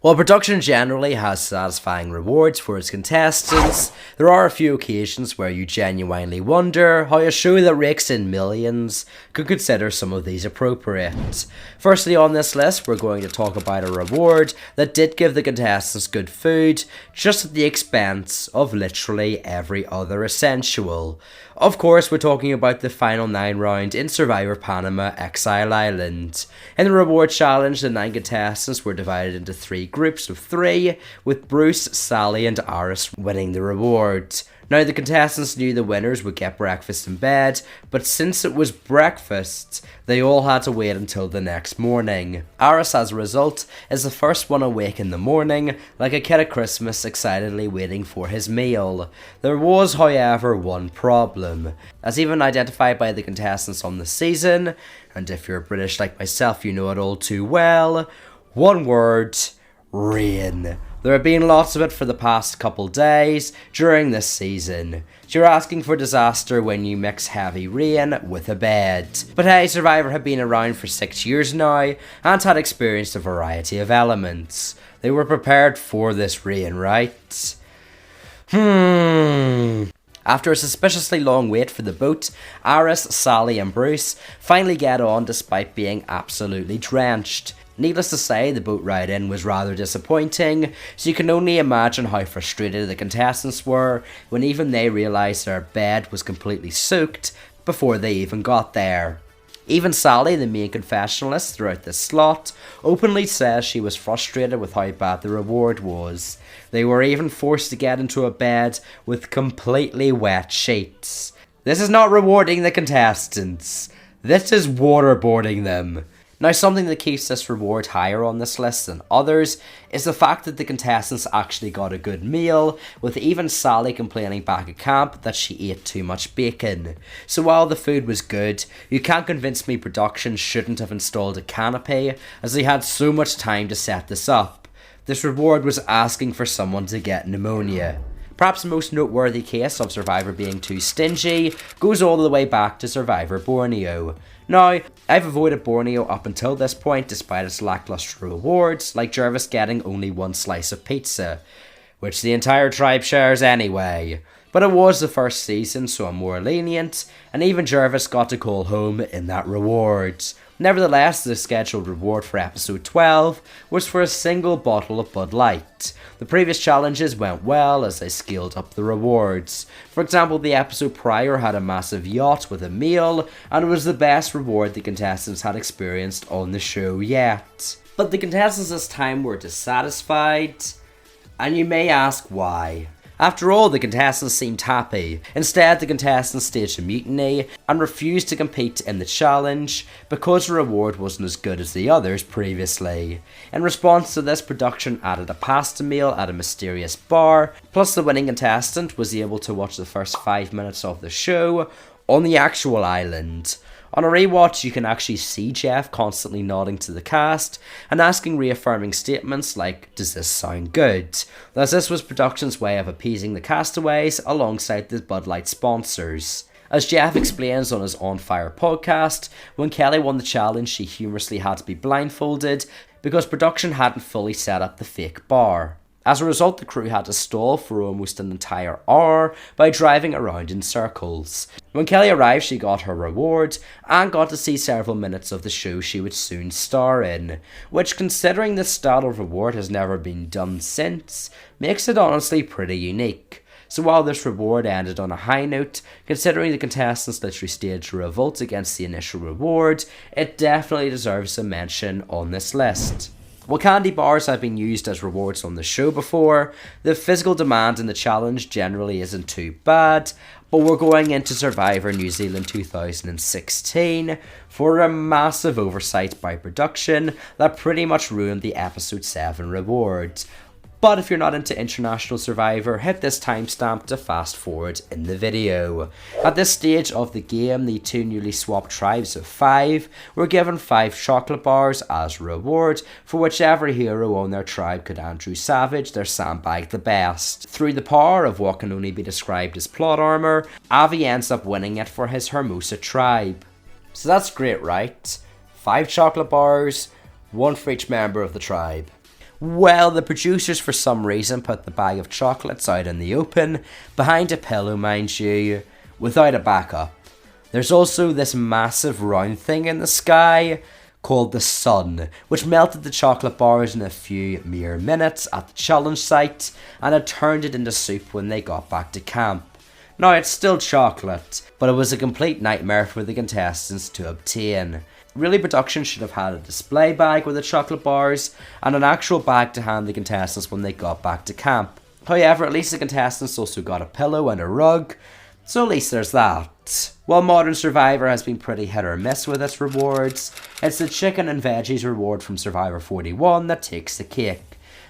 While production generally has satisfying rewards for its contestants, there are a few occasions where you genuinely wonder how a show that rakes in millions could consider some of these appropriate. Firstly on this list, we're going to talk about a reward that did give the contestants good food, just at the expense of literally every other essential. Of course, we're talking about the final 9 round in Survivor Panama Exile Island. In the reward challenge, the 9 contestants were divided into 3 groups of 3, with Bruce, Sally and Aris winning the reward. Now, the contestants knew the winners would get breakfast in bed, but since it was breakfast, they all had to wait until the next morning. Aris, as a result, is the first one awake in the morning, like a kid at Christmas excitedly waiting for his meal. There was, however, one problem, as even identified by the contestants on the season, and if you're British like myself, you know it all too well. One word: rain. There have been lots of it for the past couple days during this season. You're asking for disaster when you mix heavy rain with a bed. But hey, Survivor have been around for 6 years now and had experienced a variety of elements. They were prepared for this rain, right? After a suspiciously long wait for the boat, Aris, Sally and Bruce finally get on despite being absolutely drenched. Needless to say, the boat ride in was rather disappointing, so you can only imagine how frustrated the contestants were when even they realised their bed was completely soaked before they even got there. Even Sally, the main confessionalist throughout this slot, openly says she was frustrated with how bad the reward was. They were even forced to get into a bed with completely wet sheets. This is not rewarding the contestants. This is waterboarding them. Now, something that keeps this reward higher on this list than others is the fact that the contestants actually got a good meal, with even Sally complaining back at camp that she ate too much bacon. So while the food was good, you can't convince me production shouldn't have installed a canopy, as they had so much time to set this up. This reward was asking for someone to get pneumonia. Perhaps the most noteworthy case of Survivor being too stingy goes all the way back to Survivor Borneo. Now, I've avoided Borneo up until this point despite its lackluster rewards, like Jervis getting only 1 slice of pizza, which the entire tribe shares anyway. But it was the first season, so I'm more lenient, and even Jervis got to call home in that reward. Nevertheless, the scheduled reward for episode 12 was for a single bottle of Bud Light. The previous challenges went well as they scaled up the rewards. For example, the episode prior had a massive yacht with a meal, and it was the best reward the contestants had experienced on the show yet. But the contestants this time were dissatisfied, and you may ask why. After all, the contestants seemed happy. Instead, the contestants staged a mutiny and refused to compete in the challenge because the reward wasn't as good as the others previously. In response to this, production added a pasta meal at a mysterious bar, plus the winning contestant was able to watch the first 5 minutes of the show on the actual island. On a rewatch, you can actually see Jeff constantly nodding to the cast and asking reaffirming statements like, "Does this sound good?" As this was production's way of appeasing the castaways alongside the Bud Light sponsors. As Jeff explains on his On Fire podcast, when Kelly won the challenge, she humorously had to be blindfolded because production hadn't fully set up the fake bar. As a result, the crew had to stall for almost an entire hour by driving around in circles. When Kelly arrived, she got her reward and got to see several minutes of the show she would soon star in, which, considering this style of reward has never been done since, makes it honestly pretty unique. So while this reward ended on a high note, considering the contestants literally staged a revolt against the initial reward, it definitely deserves a mention on this list. While candy bars have been used as rewards on the show before, the physical demand in the challenge generally isn't too bad, but we're going into Survivor New Zealand 2016 for a massive oversight by production that pretty much ruined the episode 7 rewards. But if you're not into International Survivor, hit this timestamp to fast forward in the video. At this stage of the game, the 2 newly swapped tribes of 5 were given 5 chocolate bars as reward for whichever hero on their tribe could Andrew Savage their sandbag the best. Through the power of what can only be described as plot armor, Avi ends up winning it for his Hermosa tribe. So that's great, right? 5 chocolate bars, 1 for each member of the tribe. Well, the producers for some reason put the bag of chocolates out in the open, behind a pillow mind you, without a backup. There's also this massive round thing in the sky called the sun, which melted the chocolate bars in a few mere minutes at the challenge site, and it turned it into soup when they got back to camp. Now, it's still chocolate, but it was a complete nightmare for the contestants to obtain. Really, production should have had a display bag with the chocolate bars, and an actual bag to hand the contestants when they got back to camp. However, at least the contestants also got a pillow and a rug, so at least there's that. While Modern Survivor has been pretty hit or miss with its rewards, it's the chicken and veggies reward from Survivor 41 that takes the cake.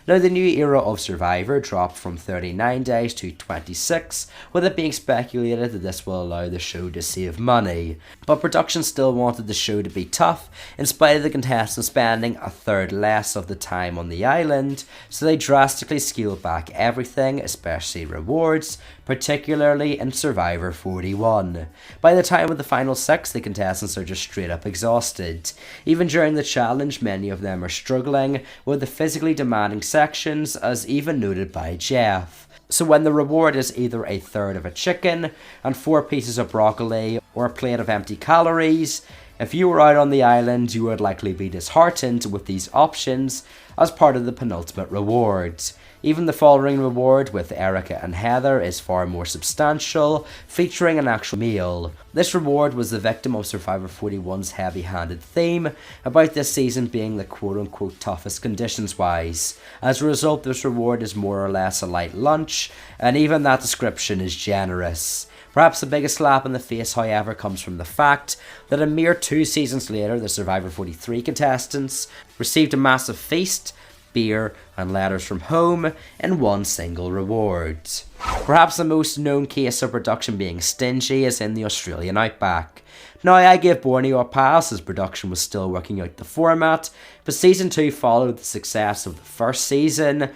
Now, the new era of Survivor dropped from 39 days to 26, with it being speculated that this will allow the show to save money. But production still wanted the show to be tough, in spite of the contestants spending a third less of the time on the island, so they drastically scaled back everything, especially rewards, particularly in Survivor 41. By the time of the final 6, the contestants are just straight up exhausted. Even during the challenge, many of them are struggling with the physically demanding sections, as even noted by Jeff. So when the reward is either a third of a chicken and 4 pieces of broccoli or a plate of empty calories, if you were out on the island, you would likely be disheartened with these options as part of the penultimate reward. Even the following reward with Erica and Heather is far more substantial, featuring an actual meal. This reward was the victim of Survivor 41's heavy-handed theme about this season being the quote-unquote toughest conditions-wise. As a result, this reward is more or less a light lunch, and even that description is generous. Perhaps the biggest slap in the face, however, comes from the fact that a mere 2 seasons later, the Survivor 43 contestants received a massive feast, beer, and letters from home in one single reward. Perhaps the most known case of production being stingy is in the Australian Outback. Now, I gave Borneo a pass as production was still working out the format, but season 2 followed the success of the first season,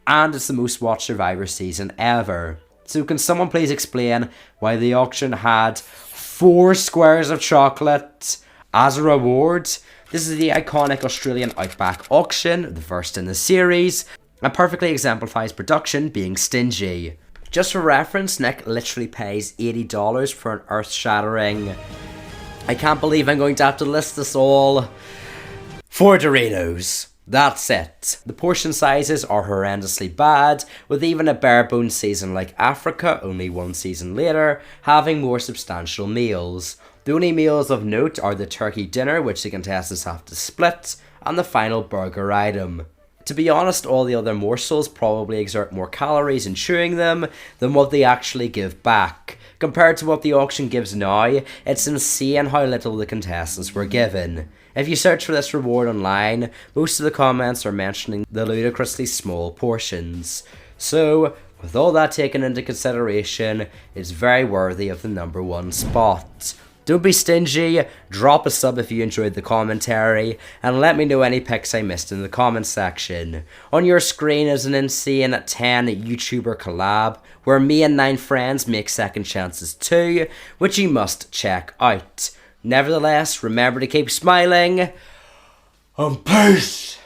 and it's the most watched Survivor season ever. So can someone please explain why the auction had 4 squares of chocolate as a reward? This is the iconic Australian Outback auction, the first in the series, and perfectly exemplifies production being stingy. Just for reference, Nick literally pays $80 for an earth-shattering... I can't believe I'm going to have to list this all. 4 Doritos. That's it. The portion sizes are horrendously bad, with even a bare-bones season like Africa, only 1 season later, having more substantial meals. The only meals of note are the turkey dinner, which the contestants have to split, and the final burger item. To be honest, all the other morsels probably exert more calories in chewing them than what they actually give back. Compared to what the auction gives now, it's insane how little the contestants were given. If you search for this reward online, most of the comments are mentioning the ludicrously small portions. So, with all that taken into consideration, it's very worthy of the number 1 spot. Don't be stingy, drop a sub if you enjoyed the commentary, and let me know any picks I missed in the comments section. On your screen is an insane 10 YouTuber collab, where me and 9 friends make second chances too, which you must check out. Nevertheless, remember to keep smiling, and peace!